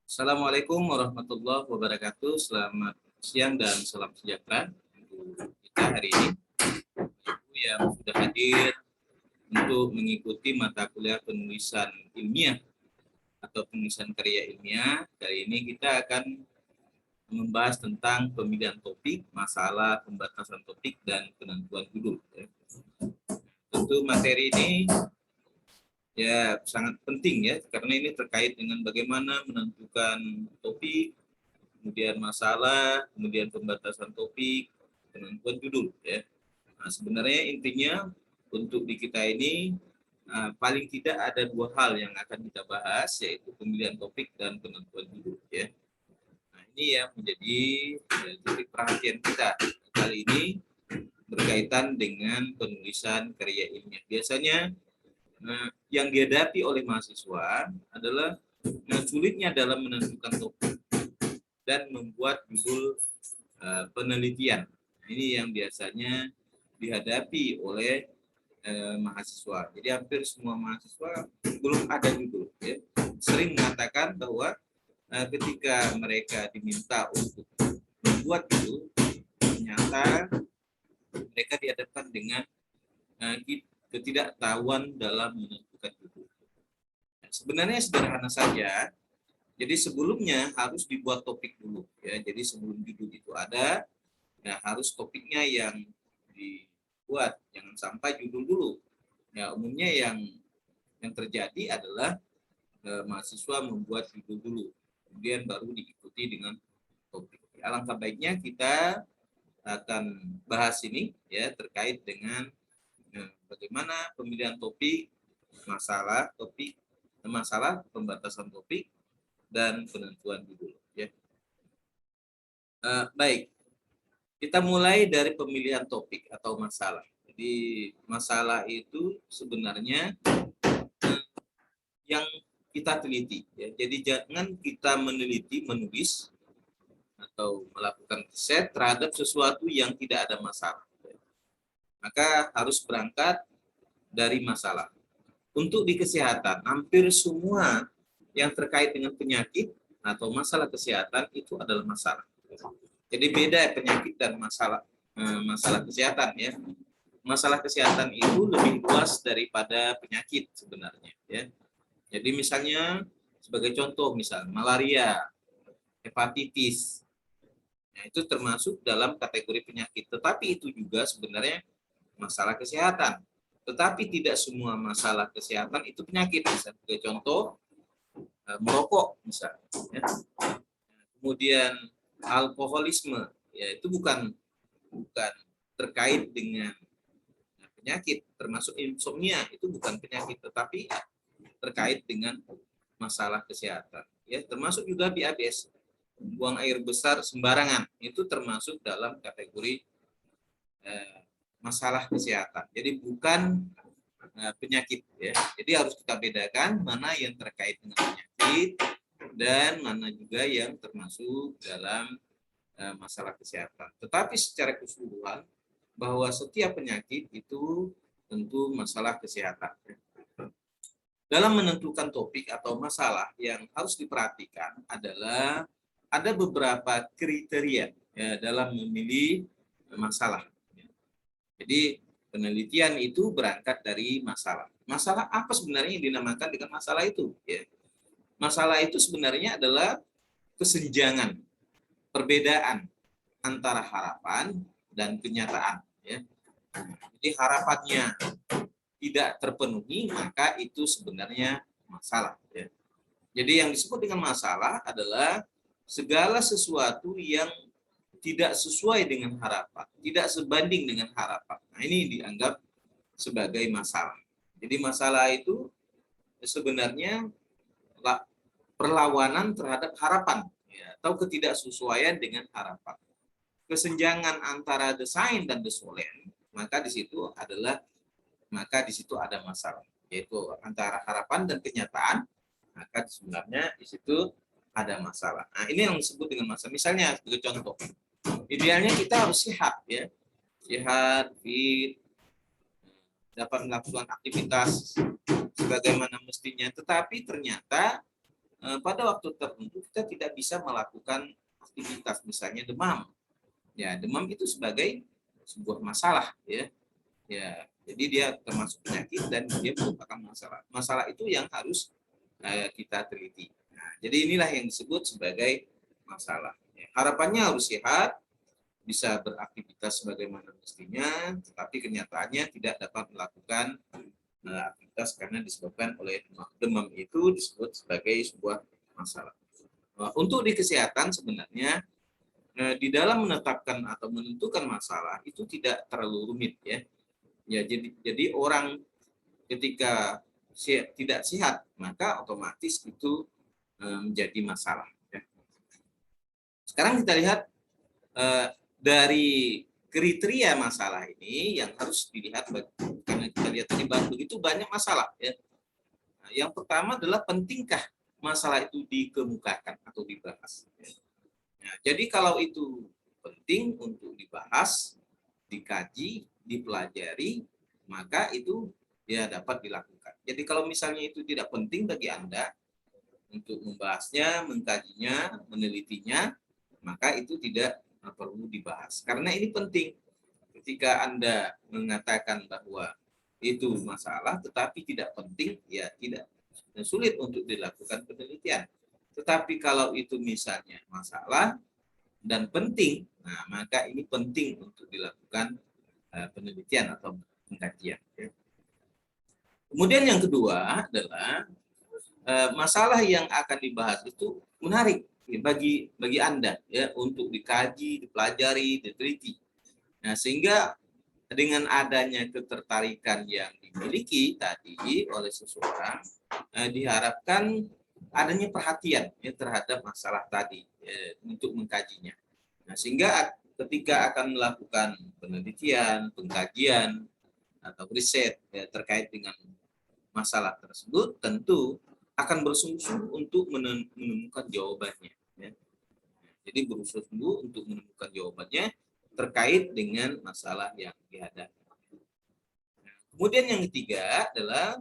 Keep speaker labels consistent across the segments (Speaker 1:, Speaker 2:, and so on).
Speaker 1: Assalamualaikum warahmatullahi wabarakatuh. Selamat siang dan salam sejahtera untuk kita hari ini. Ibu yang sudah hadir untuk mengikuti mata kuliah penulisan ilmiah atau penulisan karya ilmiah. Kali ini kita akan membahas tentang pemilihan topik, masalah pembatasan topik, dan penentuan judul. Tentu materi ini ya sangat penting ya, karena ini terkait dengan bagaimana menentukan topik, kemudian masalah, kemudian pembatasan topik, penentuan judul ya. Nah, sebenarnya intinya untuk di kita ini paling tidak ada dua hal yang akan kita bahas, yaitu pemilihan topik dan penentuan judul ya. Nah, ini yang menjadi titik perhatian kita kali ini berkaitan dengan penulisan karya ilmiah. Biasanya yang dihadapi oleh mahasiswa adalah sulitnya dalam menentukan topik dan membuat judul penelitian. Ini yang biasanya dihadapi oleh mahasiswa. Jadi hampir semua mahasiswa belum ada judul. Ya. Sering mengatakan bahwa ketika mereka diminta untuk membuat judul, ternyata mereka dihadapkan dengan ketidaktahuan dalam menentukan judul. Nah, sebenarnya sederhana saja. Jadi sebelumnya harus dibuat topik dulu. Ya. Jadi sebelum judul itu ada, ya harus topiknya yang dibuat, jangan sampai judul dulu. Ya umumnya yang terjadi adalah mahasiswa membuat judul dulu, kemudian baru diikuti dengan topik. Alangkah baiknya kita akan bahas ini ya terkait dengan bagaimana pemilihan topik, masalah pembatasan topik dan penentuan judul. Ya. Baik. Kita mulai dari pemilihan topik atau masalah. Jadi masalah itu sebenarnya yang kita teliti. Ya. Jadi jangan kita menulis atau melakukan riset terhadap sesuatu yang tidak ada masalah. Ya. Maka harus berangkat dari masalah. Untuk di kesehatan, hampir semua yang terkait dengan penyakit atau masalah kesehatan itu adalah masalah. Jadi beda penyakit dan masalah kesehatan ya. Masalah kesehatan itu lebih luas daripada penyakit sebenarnya ya. Jadi misalnya sebagai contoh misal malaria, hepatitis, nah, itu termasuk dalam kategori penyakit. Tetapi itu juga sebenarnya masalah kesehatan. Tetapi tidak semua masalah kesehatan itu penyakit. Misalnya sebagai contoh merokok misalnya. Ya. Kemudian alkoholisme, ya itu bukan terkait dengan penyakit, termasuk insomnia itu bukan penyakit, tetapi terkait dengan masalah kesehatan. Ya, termasuk juga diabetes, buang air besar sembarangan, itu termasuk dalam kategori masalah kesehatan. Jadi bukan penyakit. Ya. Jadi harus kita bedakan mana yang terkait dengan penyakit dan mana juga yang termasuk dalam masalah kesehatan. Tetapi secara keseluruhan bahwa setiap penyakit itu tentu masalah kesehatan. Dalam menentukan topik atau masalah yang harus diperhatikan adalah ada beberapa kriteria ya, dalam memilih masalah. Jadi penelitian itu berangkat dari masalah. Masalah apa sebenarnya yang dinamakan dengan masalah itu? Ya. Masalah itu sebenarnya adalah kesenjangan, perbedaan antara harapan dan kenyataan. Ya. Jadi harapannya tidak terpenuhi, maka itu sebenarnya masalah. Ya. Jadi yang disebut dengan masalah adalah segala sesuatu yang tidak sesuai dengan harapan, tidak sebanding dengan harapan. Nah, ini dianggap sebagai masalah. Jadi masalah itu sebenarnya perlawanan terhadap harapan ya, atau ketidaksesuaian dengan harapan. Kesenjangan antara desain dan desolen, maka di situ ada masalah, yaitu antara harapan dan kenyataan, maka sebenarnya di situ ada masalah. Nah, ini yang disebut dengan masalah. Misalnya sebagai contoh, idealnya kita harus sehat ya, sehat, fit, dapat melakukan aktivitas sebagaimana mestinya, tetapi ternyata pada waktu tertentu kita tidak bisa melakukan aktivitas, misalnya demam. Ya, demam itu sebagai sebuah masalah, ya. Ya, jadi dia termasuk penyakit dan dia merupakan masalah. Masalah itu yang harus kita teliti. Nah, jadi inilah yang disebut sebagai masalah. Ya, harapannya harus sehat, bisa beraktivitas sebagaimana mestinya, tetapi kenyataannya tidak dapat melakukan aktivitas karena disebabkan oleh demam. Demam itu disebut sebagai sebuah masalah. Untuk di kesehatan sebenarnya di dalam menetapkan atau menentukan masalah itu tidak terlalu rumit, ya. Ya, jadi orang ketika tidak sehat maka otomatis itu menjadi masalah. Ya. Sekarang kita lihat dari kriteria masalah ini yang harus dilihat, karena kita lihat tadi begitu banyak masalah. Ya. Nah, yang pertama adalah pentingkah masalah itu dikemukakan atau dibahas. Ya. Nah, jadi kalau itu penting untuk dibahas, dikaji, dipelajari, maka itu ya dapat dilakukan. Jadi kalau misalnya itu tidak penting bagi Anda untuk membahasnya, mengkajinya, menelitinya, maka itu tidak perlu dibahas. Karena ini penting. Ketika Anda mengatakan bahwa itu masalah tetapi tidak penting, ya tidak, sulit untuk dilakukan penelitian. Tetapi kalau itu misalnya masalah dan penting, nah maka ini penting untuk dilakukan penelitian atau pengkajian. Ya. Kemudian yang kedua adalah masalah yang akan dibahas itu menarik bagi Anda, ya, untuk dikaji, dipelajari, diteliti. Nah, sehingga dengan adanya ketertarikan yang dimiliki tadi oleh seseorang, diharapkan adanya perhatian, ya, terhadap masalah tadi, untuk mengkajinya. Nah, sehingga ketika akan melakukan penelitian, pengkajian, atau riset, ya, terkait dengan masalah tersebut, tentu akan bersungguh-sungguh untuk menemukan jawabannya. Ya. Jadi bersungguh-sungguh untuk menemukan jawabannya terkait dengan masalah yang dihadapi. Kemudian yang ketiga adalah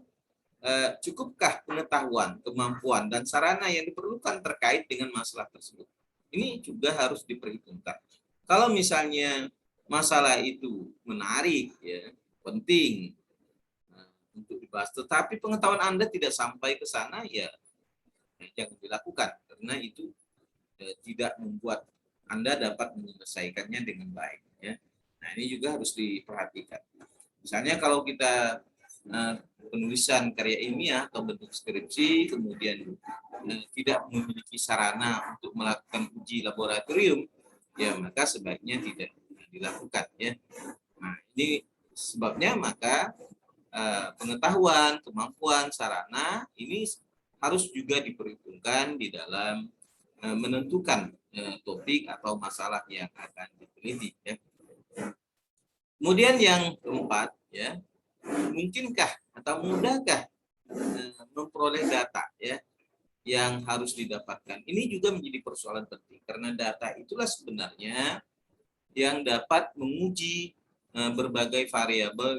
Speaker 1: cukupkah pengetahuan, kemampuan, dan sarana yang diperlukan terkait dengan masalah tersebut. Ini juga harus diperhitungkan. Kalau misalnya masalah itu menarik, ya, penting untuk dibahas, tetapi pengetahuan Anda tidak sampai ke sana, ya jangan dilakukan, karena itu tidak membuat Anda dapat menyelesaikannya dengan baik. Ya. Nah, ini juga harus diperhatikan. Misalnya kalau kita penulisan karya ilmiah atau bentuk skripsi, kemudian tidak memiliki sarana untuk melakukan uji laboratorium, ya maka sebaiknya tidak dilakukan. Ya. Nah, ini sebabnya maka pengetahuan, kemampuan, sarana ini harus juga diperhitungkan di dalam menentukan topik atau masalah yang akan diteliti. Ya. Kemudian yang keempat, ya, mungkinkah atau mudahkah memperoleh data, ya, yang harus didapatkan. Ini juga menjadi persoalan penting karena data itulah sebenarnya yang dapat menguji berbagai variabel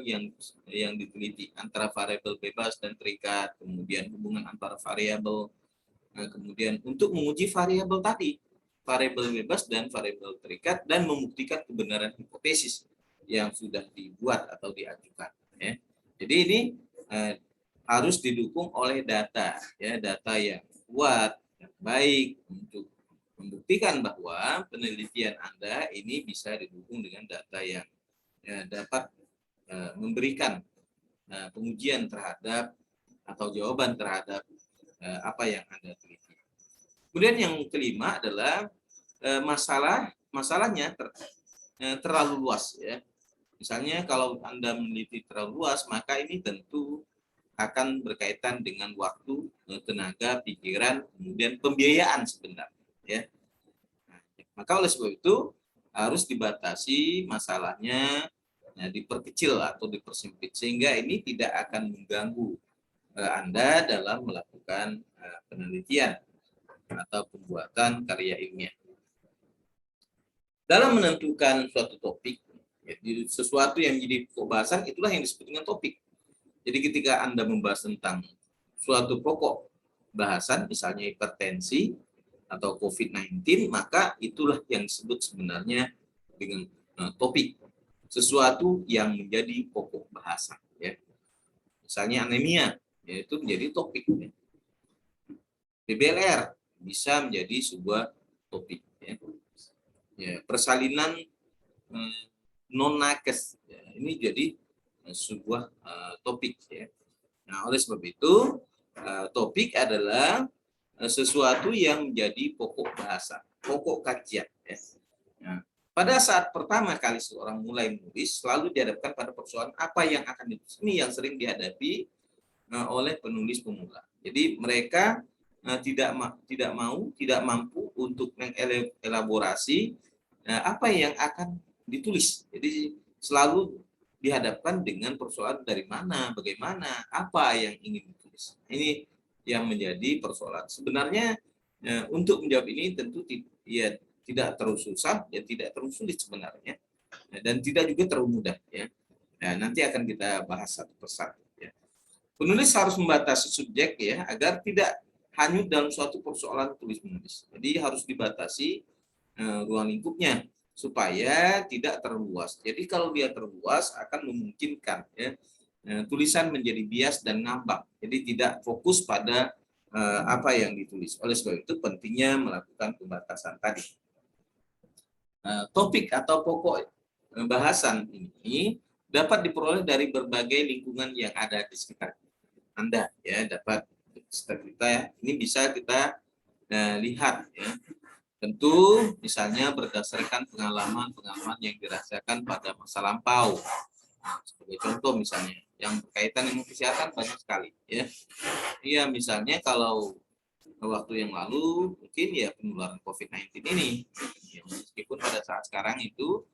Speaker 1: yang diteliti, antara variabel bebas dan terikat, kemudian hubungan antara variabel, kemudian untuk menguji variabel tadi, variabel bebas dan variabel terikat, dan membuktikan kebenaran hipotesis yang sudah dibuat atau diajukan. Ya. Jadi ini harus didukung oleh data, ya, data yang kuat, yang baik untuk membuktikan bahwa penelitian Anda ini bisa didukung dengan data yang dapat memberikan pengujian terhadap atau jawaban terhadap apa yang Anda teliti. Kemudian yang kelima adalah masalahnya terlalu luas, ya. Misalnya kalau Anda meneliti terlalu luas, maka ini tentu akan berkaitan dengan waktu, tenaga, pikiran, kemudian pembiayaan sebenarnya. Ya. Nah, maka oleh sebab itu harus dibatasi masalahnya, diperkecil atau dipersempit, sehingga ini tidak akan mengganggu Anda dalam melakukan penelitian atau pembuatan karya ilmiah. Dalam menentukan suatu topik, sesuatu yang menjadi pembahasan, itulah yang disebut dengan topik. Jadi ketika Anda membahas tentang suatu pokok bahasan, misalnya hipertensi atau COVID-19, maka itulah yang disebut sebenarnya dengan topik, sesuatu yang menjadi pokok bahasan. Ya. Misalnya anemia, yaitu menjadi topik. Ya. PBLR bisa menjadi sebuah topik. Ya. Ya, persalinan non nakes, ya, ini jadi sebuah topik. Ya. Nah, oleh sebab itu topik adalah sesuatu yang menjadi pokok bahasa, pokok kajian. Ya. Nah, pada saat pertama kali seorang mulai menulis, selalu dihadapkan pada persoalan apa yang akan ditulis. Ini yang sering dihadapi oleh penulis pemula. Jadi mereka tidak mampu untuk mengelaborasi apa yang akan ditulis. Jadi selalu dihadapkan dengan persoalan dari mana, bagaimana, apa yang ingin ditulis. Ini yang menjadi persoalan. Sebenarnya untuk menjawab ini tentu ya tidak terlalu susah, ya tidak terlalu sulit sebenarnya, dan tidak juga terlalu mudah. Ya. Nah, nanti akan kita bahas satu persatu. Ya. Penulis harus membatasi subjek ya agar tidak hanyut dalam suatu persoalan tulis menulis. Jadi harus dibatasi ruang lingkupnya supaya tidak terluas. Jadi kalau dia terluas akan memungkinkan ya tulisan menjadi bias dan ngambang. Jadi tidak fokus pada apa yang ditulis. Oleh sebab itu pentingnya melakukan pembatasan tadi. Topik atau pokok bahasan ini dapat diperoleh dari berbagai lingkungan yang ada di sekitar Anda, ya, dapat sekitar kita ya. Ini bisa kita lihat ya. Tentu misalnya berdasarkan pengalaman yang dirasakan pada masa lampau. Sebagai contoh misalnya yang berkaitan dengan kesehatan banyak sekali ya. Iya, misalnya kalau waktu yang lalu mungkin ya penularan COVID-19 ini, ya, meskipun pada saat sekarang itu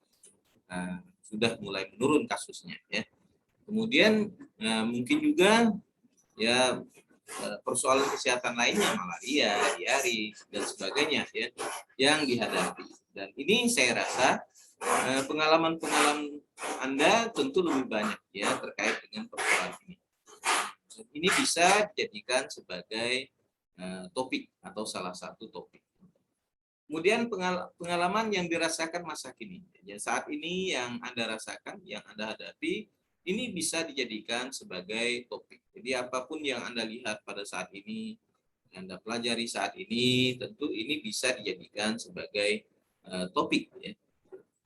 Speaker 1: sudah mulai menurun kasusnya ya. Kemudian mungkin juga ya persoalan kesehatan lainnya, malaria, diare dan sebagainya ya yang dihadapi. Dan ini saya rasa pengalaman-pengalaman Anda tentu lebih banyak ya terkait dengan persoalan ini. Ini bisa dijadikan sebagai topik atau salah satu topik. Kemudian pengalaman yang dirasakan masa kini. Ya, saat ini yang Anda rasakan, yang Anda hadapi, ini bisa dijadikan sebagai topik. Jadi apapun yang Anda lihat pada saat ini, yang Anda pelajari saat ini, tentu ini bisa dijadikan sebagai topik. Ya.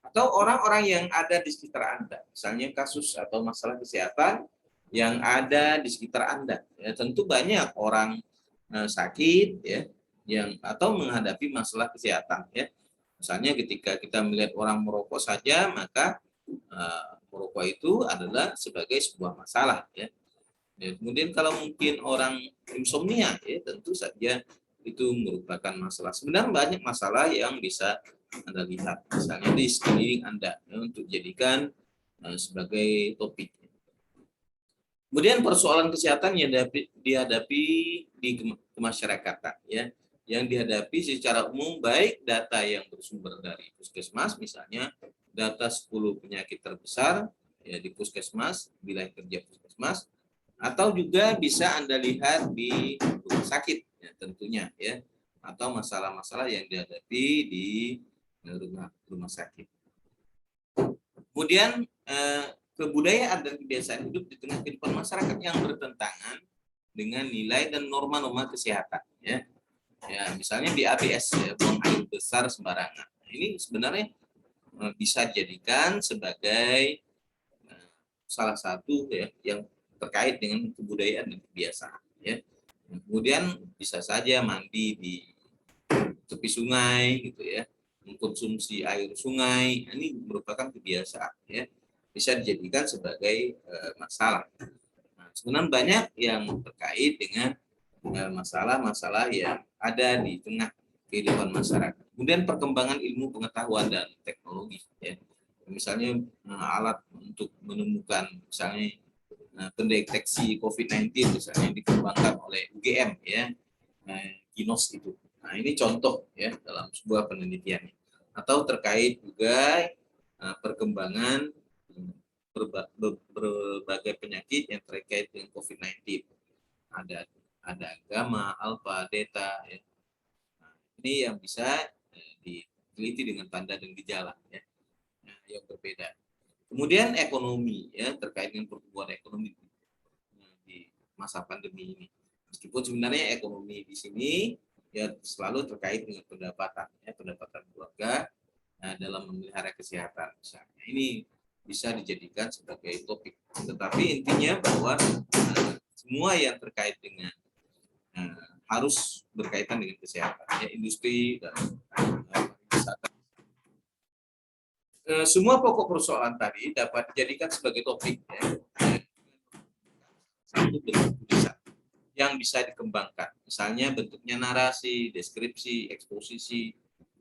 Speaker 1: Atau orang-orang yang ada di sekitar Anda, misalnya kasus atau masalah kesehatan yang ada di sekitar Anda. Ya, tentu banyak orang sakit ya, yang atau menghadapi masalah kesehatan ya. Misalnya ketika kita melihat orang merokok saja, maka merokok itu adalah sebagai sebuah masalah ya. Ya, kemudian kalau mungkin orang insomnia ya tentu saja itu merupakan masalah. Sebenarnya banyak masalah yang bisa Anda lihat misalnya di sekeliling Anda ya, untuk jadikan sebagai topik. Kemudian persoalan kesehatan yang dihadapi di kemasyarakatan ya, yang dihadapi secara umum baik data yang bersumber dari puskesmas, misalnya data 10 penyakit terbesar ya di puskesmas, wilayah kerja puskesmas, atau juga bisa Anda lihat di rumah sakit ya, tentunya ya, atau masalah-masalah yang dihadapi di rumah sakit. Kemudian kebudayaan dan kebiasaan hidup di tengah kehidupan masyarakat yang bertentangan dengan nilai dan norma-norma kesehatan ya. Ya, misalnya di ABS ya, buang air besar sembarangan. Ini sebenarnya bisa dijadikan sebagai salah satu ya yang terkait dengan kebudayaan dan kebiasaan ya. Kemudian bisa saja mandi di tepi sungai gitu ya, mengkonsumsi air sungai, ini merupakan kebiasaan ya, bisa dijadikan sebagai masalah. Nah, sebenarnya banyak yang terkait dengan masalah-masalah yang ada di tengah kehidupan masyarakat. Kemudian perkembangan ilmu pengetahuan dan teknologi ya. Misalnya alat untuk menemukan misalnya pendeteksi COVID-19 misalnya yang dikembangkan oleh UGM ya, Ginos itu. Nah, ini contoh ya dalam sebuah penelitian. Atau terkait juga perkembangan berbagai penyakit yang terkait dengan COVID-19. ada gamma, alpha, delta. Ya. Nah, ini yang bisa diteliti dengan tanda dan gejala ya. Nah, yang berbeda. Kemudian ekonomi ya, terkait dengan pertumbuhan ekonomi di masa pandemi ini. Meskipun sebenarnya ekonomi di sini ya selalu terkait dengan pendapatan ya, pendapatan keluarga dalam memelihara kesehatan misalnya. Ini bisa dijadikan sebagai topik. Tetapi intinya bahwa semua yang terkait dengan harus berkaitan dengan kesehatan ya, industri dan pariwisata. Semua pokok persoalan tadi dapat dijadikan sebagai topik ya. Satu bentuk tulisan yang bisa dikembangkan, misalnya bentuknya narasi, deskripsi, eksposisi,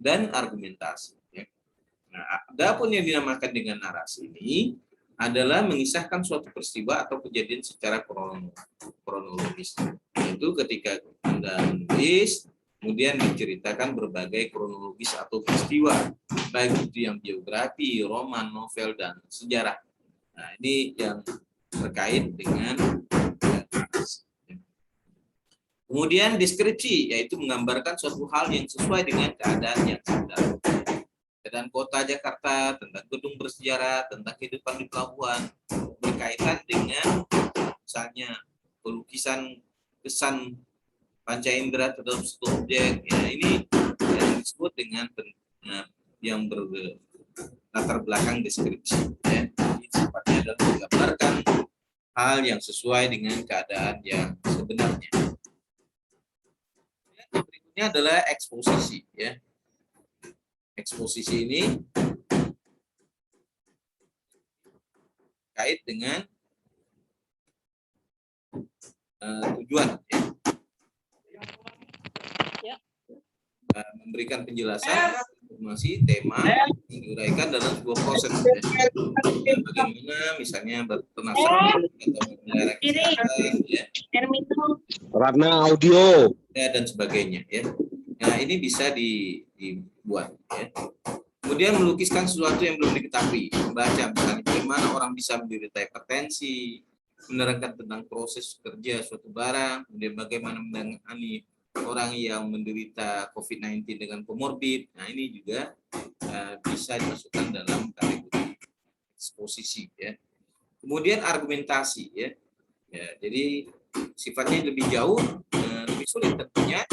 Speaker 1: dan argumentasi. Ya. Nah, adapun yang dinamakan dengan narasi ini adalah mengisahkan suatu peristiwa atau kejadian secara kronologis. Yaitu ketika Anda menulis, kemudian diceritakan berbagai kronologis atau peristiwa, baik itu yang biografi, roman, novel, dan sejarah. Nah, ini yang terkait dengan kemudian deskripsi, yaitu menggambarkan suatu hal yang sesuai dengan keadaan yang ada. Keadaan kota Jakarta, tentang gedung bersejarah, tentang kehidupan di pelabuhan, berkaitan dengan misalnya pelukisan kesan panca indera terhadap suatu objek. Ya, ini yang disebut dengan yang berlatar belakang deskripsi. Ya. Ini sifatnya adalah menggambarkan hal yang sesuai dengan keadaan yang sebenarnya. Yang berikutnya adalah eksposisi. Ya. Eksposisi ini kait dengan tujuan ya. Memberikan penjelasan informasi tema yang diuraikan dalam sebuah proses ya. Bagaimana misalnya berpenasaran atau memelihara kesehatan ya.
Speaker 2: Ratna audio
Speaker 1: Ya, dan sebagainya ya. Nah, ini bisa dibuat ya. Kemudian melukiskan sesuatu yang belum diketahui, membaca misalnya bagaimana orang bisa menderita hipertensi, menerangkan tentang proses kerja suatu barang, kemudian bagaimana menangani orang yang menderita COVID-19 dengan komorbid. Nah, ini juga bisa dimasukkan dalam kategori eksposisi ya. Kemudian argumentasi ya. Ya, jadi sifatnya lebih jauh, lebih sulit tentunya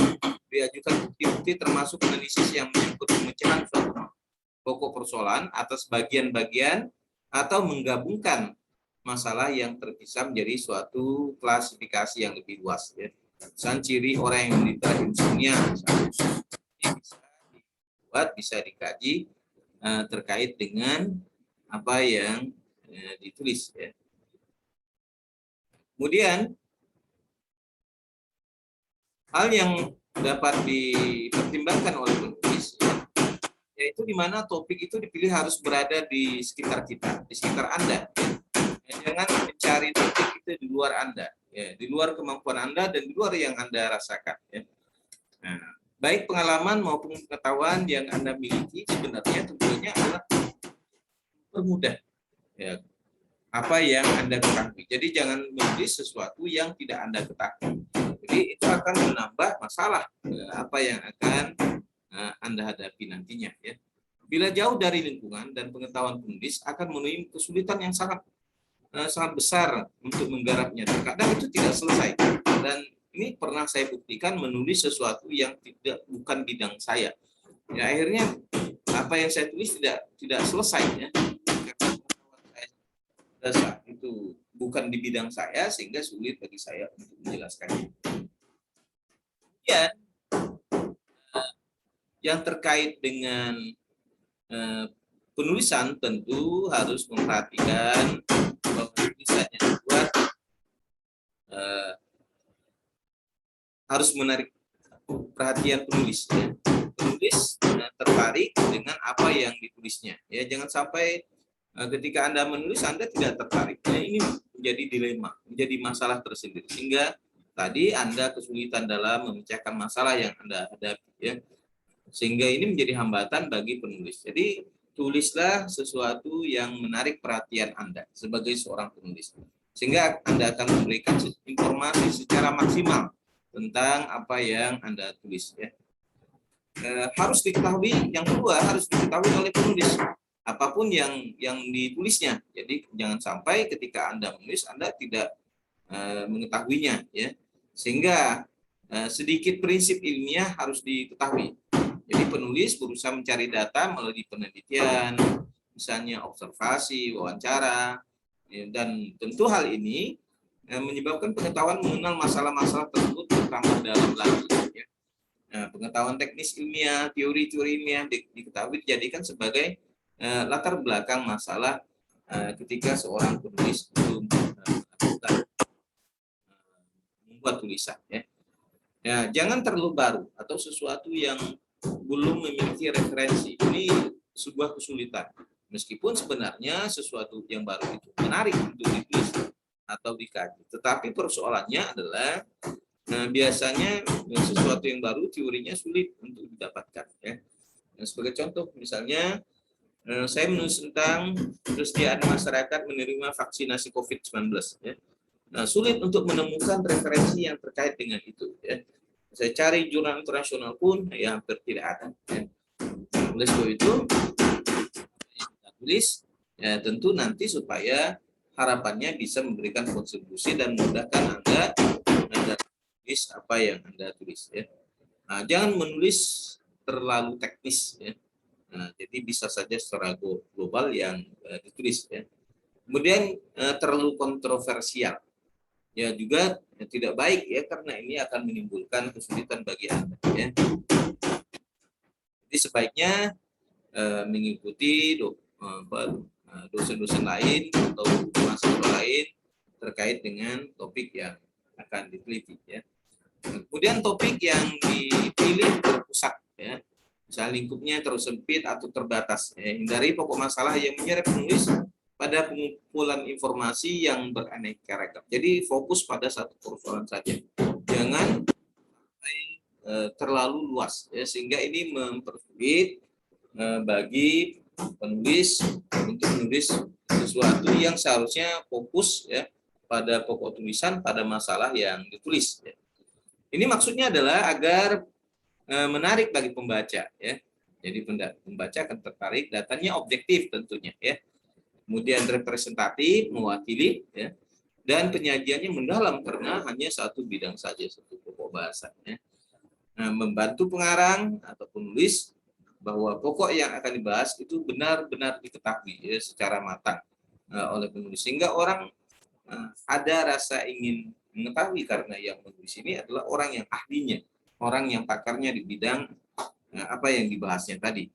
Speaker 1: diajukan bukti-bukti termasuk analisis yang menyangkut pemecahan suatu pokok persoalan atas bagian-bagian atau menggabungkan masalah yang terpisah menjadi suatu klasifikasi yang lebih luas ya. Misalnya ciri orang yang menderita insomnia ini bisa dibuat, bisa dikaji terkait dengan apa yang ditulis ya. Kemudian hal yang dapat dipertimbangkan oleh penulis yaitu di mana topik itu dipilih harus berada di sekitar kita, di sekitar Anda. Ya, jangan mencari topik itu di luar Anda, ya, di luar kemampuan Anda dan di luar yang Anda rasakan. Ya. Nah, baik pengalaman maupun pengetahuan yang Anda miliki sebenarnya tentunya adalah permudah ya, apa yang Anda ketahui. Jadi jangan menulis sesuatu yang tidak Anda ketahui. Jadi itu akan menambah masalah apa yang akan Anda hadapi nantinya ya. Bila jauh dari lingkungan dan pengetahuan penulis akan menemui kesulitan yang sangat besar untuk menggarapnya. Terkadang itu tidak selesai. Dan ini pernah saya buktikan menulis sesuatu yang bukan bidang saya. Ya akhirnya apa yang saya tulis tidak selesai ya. Karena saat itu bukan di bidang saya sehingga sulit bagi saya untuk menjelaskannya. Kemudian yang terkait dengan penulisan tentu harus memperhatikan bahwa tulisan yang dibuat harus menarik perhatian penulis. Ya. Penulis tertarik dengan apa yang ditulisnya. Ya, jangan sampai ketika Anda menulis Anda tidak tertarik. Nah, ini menjadi dilema, menjadi masalah tersendiri. Sehingga tadi Anda kesulitan dalam memecahkan masalah yang Anda hadapi. Ya. Sehingga ini menjadi hambatan bagi penulis. Jadi tulislah sesuatu yang menarik perhatian Anda sebagai seorang penulis. Sehingga Anda akan memberikan informasi secara maksimal tentang apa yang Anda tulis ya. Harus diketahui, yang kedua harus diketahui oleh penulis apapun yang ditulisnya. Jadi jangan sampai ketika Anda menulis Anda tidak mengetahuinya ya. Sehingga sedikit prinsip ilmiah harus diketahui. Jadi penulis berusaha mencari data melalui penelitian, misalnya observasi, wawancara, ya, dan tentu hal ini menyebabkan pengetahuan mengenal masalah-masalah tersebut bertambah dalam lagi. Ya. Nah, pengetahuan teknis ilmiah, teori-teori ilmiah diketahui dijadikan sebagai latar belakang masalah ketika seorang penulis itu membuat tulisan. Ya. Ya, jangan terlalu baru atau sesuatu yang belum memiliki referensi. Ini sebuah kesulitan. Meskipun sebenarnya sesuatu yang baru itu menarik untuk ditulis atau dikaji. Tetapi persoalannya adalah biasanya sesuatu yang baru teorinya sulit untuk didapatkan. Ya. Nah, sebagai contoh, misalnya saya menulis tentang kesediaan masyarakat menerima vaksinasi COVID-19. Ya. Nah, sulit untuk menemukan referensi yang terkait dengan itu. Ya. Saya cari jurnal internasional pun ya hampir tidak ada. Ya. Oleh sebab itu, tulis ya tentu nanti supaya harapannya bisa memberikan kontribusi dan memudahkan Anda tulis apa yang Anda tulis. Ya. Nah, jangan menulis terlalu teknis. Ya. Nah, jadi bisa saja secara global yang ditulis. Ya. Kemudian terlalu kontroversial. Ya juga tidak baik ya karena ini akan menimbulkan kesulitan bagi Anda ya. Jadi sebaiknya mengikuti dosen-dosen lain atau mahasiswa lain terkait dengan topik yang akan diteliti ya. Kemudian topik yang dipilih terpusat ya. Misalnya lingkupnya terlalu sempit atau terbatas ya. Hindari pokok masalah yang menyeret penulis pada pengumpulan informasi yang beraneka ragam. Jadi fokus pada satu persoalan saja. Jangan terlalu luas ya, sehingga ini mempersulit bagi penulis untuk menulis sesuatu yang seharusnya fokus ya pada pokok tulisan, pada masalah yang ditulis ya. Ini maksudnya adalah agar menarik bagi pembaca ya. Jadi pembaca akan tertarik, datanya objektif tentunya ya. Kemudian representatif, mewakili, ya, dan penyajiannya mendalam karena hanya satu bidang saja, satu pokok bahasa. Ya. Nah, membantu pengarang atau penulis bahwa pokok yang akan dibahas itu benar-benar diketahui ya, secara matang oleh penulis, sehingga orang ada rasa ingin mengetahui karena yang menulis ini adalah orang yang ahlinya, orang yang pakarnya di bidang apa yang dibahasnya tadi.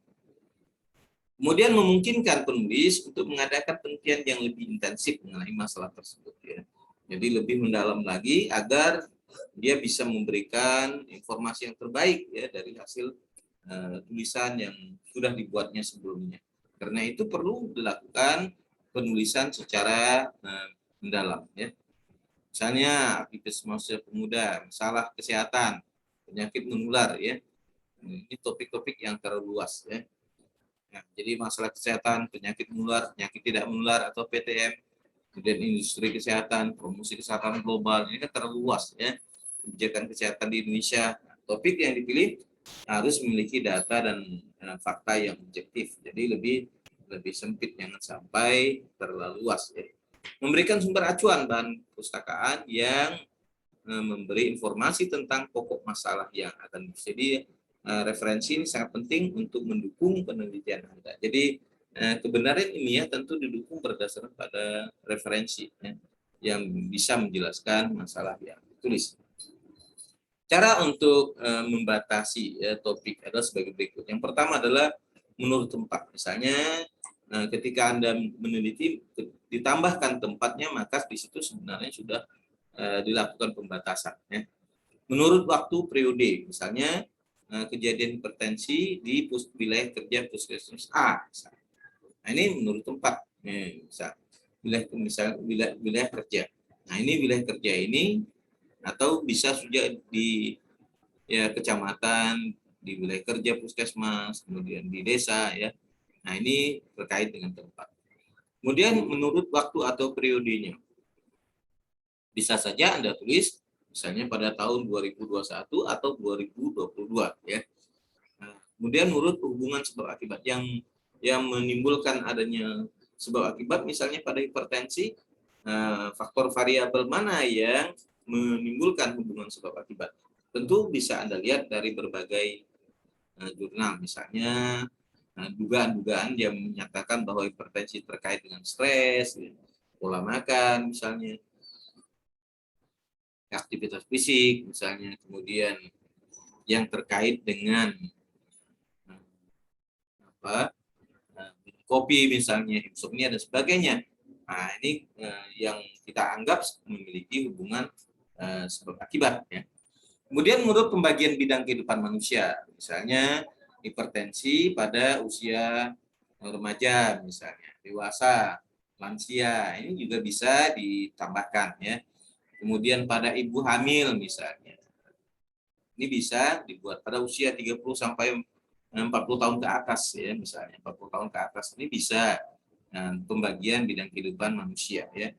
Speaker 1: Kemudian memungkinkan penulis untuk mengadakan penelitian yang lebih intensif mengenai masalah tersebut. Ya. Jadi lebih mendalam lagi agar dia bisa memberikan informasi yang terbaik ya dari hasil tulisan yang sudah dibuatnya sebelumnya. Karena itu perlu dilakukan penulisan secara mendalam. Ya. Misalnya aktivisme usia pemuda, masalah kesehatan, penyakit menular. Ya. Ini topik-topik yang terlalu luas. Ya. Nah, jadi masalah kesehatan, penyakit menular, penyakit tidak menular atau PTM, kemudian industri kesehatan, promosi kesehatan global, ini kan terlalu luas ya. Kebijakan kesehatan di Indonesia, topik yang dipilih harus memiliki data dan fakta yang objektif. Jadi lebih sempit, jangan sampai terlalu luas ya. Memberikan sumber acuan bahan pustakaan yang memberi informasi tentang pokok masalah yang akan jadi referensi ini sangat penting untuk mendukung penelitian Anda. Jadi kebenaran ilmiah tentu didukung berdasarkan pada referensi ya, yang bisa menjelaskan masalah yang ditulis. Cara untuk membatasi ya, topik adalah sebagai berikut. Yang pertama adalah menurut tempat. Misalnya ketika Anda meneliti ditambahkan tempatnya, maka di situ sebenarnya sudah dilakukan pembatasan. Ya. Menurut waktu periode, misalnya kejadian hipertensi di wilayah kerja puskesmas A. Misalnya. Nah ini menurut tempat, wilayah kerja. Nah ini wilayah kerja ini atau bisa sudah di ya kecamatan, di wilayah kerja puskesmas, kemudian di desa ya. Nah ini terkait dengan tempat. Kemudian menurut waktu atau periodenya. Bisa saja Anda tulis misalnya pada tahun 2021 atau 2022 ya. Nah, kemudian menurut hubungan sebab akibat yang menimbulkan adanya sebab akibat, misalnya pada hipertensi, faktor variabel mana yang menimbulkan hubungan sebab akibat. Tentu bisa Anda lihat dari berbagai jurnal, misalnya dugaan-dugaan yang menyatakan bahwa hipertensi terkait dengan stres, pola makan misalnya, aktivitas fisik misalnya, kemudian yang terkait dengan kopi misalnya, insomnia dan sebagainya. Nah, ini yang kita anggap memiliki hubungan sebab akibat ya. Kemudian menurut pembagian bidang kehidupan manusia, misalnya hipertensi pada usia remaja misalnya, dewasa, lansia, ini juga bisa ditambahkan ya. Kemudian pada ibu hamil misalnya, ini bisa dibuat pada usia 30 sampai 40 tahun ke atas ya, misalnya 40 tahun ke atas, ini bisa pembagian bidang kehidupan manusia ya.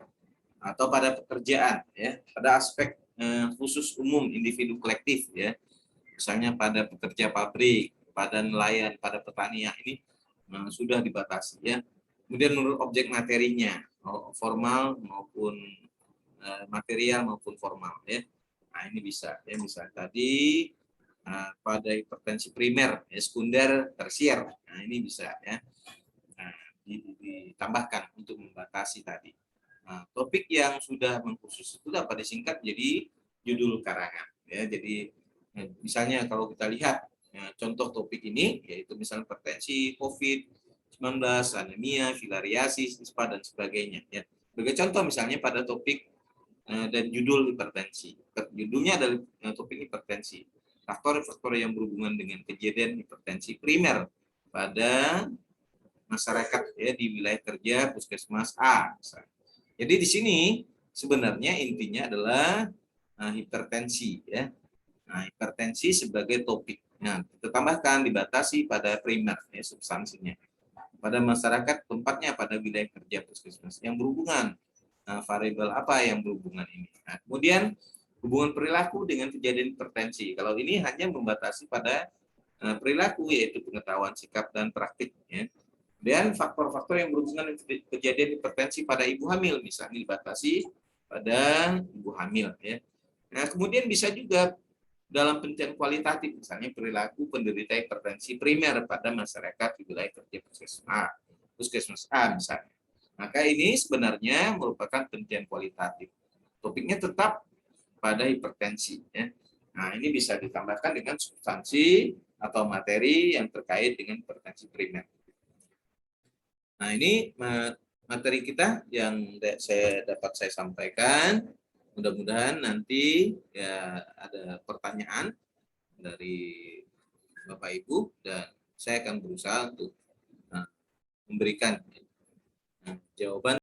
Speaker 1: Atau pada pekerjaan ya, pada aspek khusus umum individu kolektif ya, misalnya pada pekerja pabrik, pada nelayan, pada petani, yang ini sudah dibatasi ya. Kemudian menurut objek materinya, formal maupun material maupun formal ya. Nah, ini bisa ya, misalnya tadi pada hipertensi primer, ya, sekunder, tersier. Nah, ini bisa ya. Nah, ditambahkan untuk membatasi tadi. Nah, topik yang sudah mengkhusus itu dapat disingkat jadi judul karangan ya. Jadi misalnya kalau kita lihat contoh topik ini, yaitu misalnya hipertensi, COVID-19, anemia, filariasis, ispa dan sebagainya ya. Sebagai contoh misalnya pada topik dan judul hipertensi. Judulnya adalah topik hipertensi. Faktor-faktor yang berhubungan dengan kejadian hipertensi primer pada masyarakat ya di wilayah kerja puskesmas A. Misalnya. Jadi di sini sebenarnya intinya adalah hipertensi ya. Nah, hipertensi sebagai topik. Nah, kita tambahkan dibatasi pada primer ya, substansinya. Pada masyarakat tempatnya pada wilayah kerja puskesmas yang berhubungan. Variabel apa yang berhubungan ini. Nah, kemudian hubungan perilaku dengan kejadian hipertensi. Kalau ini hanya membatasi pada perilaku, yaitu pengetahuan, sikap, dan praktik. Ya. Dan faktor-faktor yang berhubungan dengan kejadian hipertensi pada ibu hamil, misalnya dibatasi pada ibu hamil. Ya. Nah, kemudian bisa juga dalam penelitian kualitatif, misalnya perilaku penderita hipertensi primer pada masyarakat di wilayah kerja puskesmas A misalnya. Maka ini sebenarnya merupakan penelitian kualitatif. Topiknya tetap pada hipertensi. Ya. Nah, ini bisa ditambahkan dengan substansi atau materi yang terkait dengan hipertensi primer. Nah, ini materi kita yang dapat saya sampaikan. Mudah-mudahan nanti ya ada pertanyaan dari Bapak Ibu dan saya akan berusaha untuk memberikan jawaban.